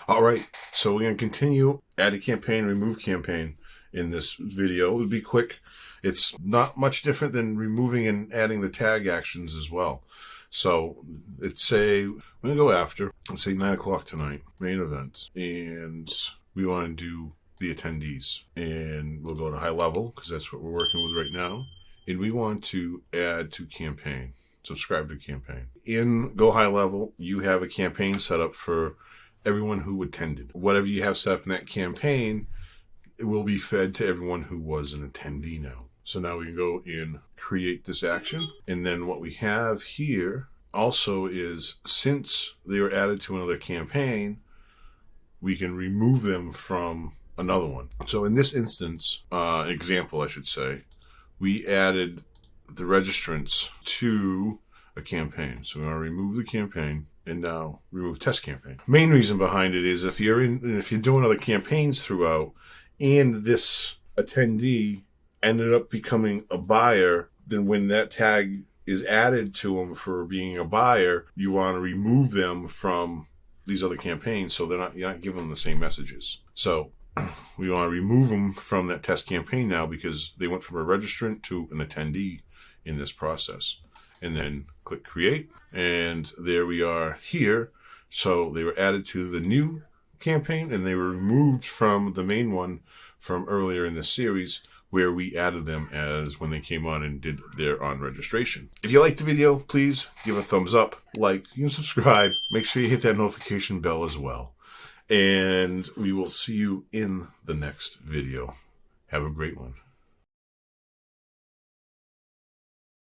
All right, so we're going to continue add a campaign, remove campaign in this video. It'll be quick. It's not much different than removing and adding the tag actions as well. So let's say we're going to go after, let's say 9 o'clock tonight, main event, and we want to do the attendees. And we'll go to high level because that's what we're working with right now. And we want to add to campaign, subscribe to campaign. In GoHighLevel, you have a campaign set up for everyone who attended. Whatever you have set up in that campaign, it will be fed to everyone who was an attendee now. So now we can go in, create this action. And then what we have here also is, since they were added to another campaign, we can remove them from another one. So in this instance, example, I should say, we added the registrants to a campaign. So we want to remove the campaign and now remove test campaign. Main reason behind it is if you're doing other campaigns throughout and this attendee ended up becoming a buyer, then when that tag is added to them for being a buyer, you want to remove them from these other campaigns so you're not giving them the same messages. So we want to remove them from that test campaign now because they went from a registrant to an attendee in this process. And then click create, and there we are here. So they were added to the new campaign and they were removed from the main one from earlier in the series where we added them as when they came on and did their on registration. If you liked the video, please give a thumbs up, like, and subscribe. Make sure you hit that notification bell as well. And we will see you in the next video. Have a great one.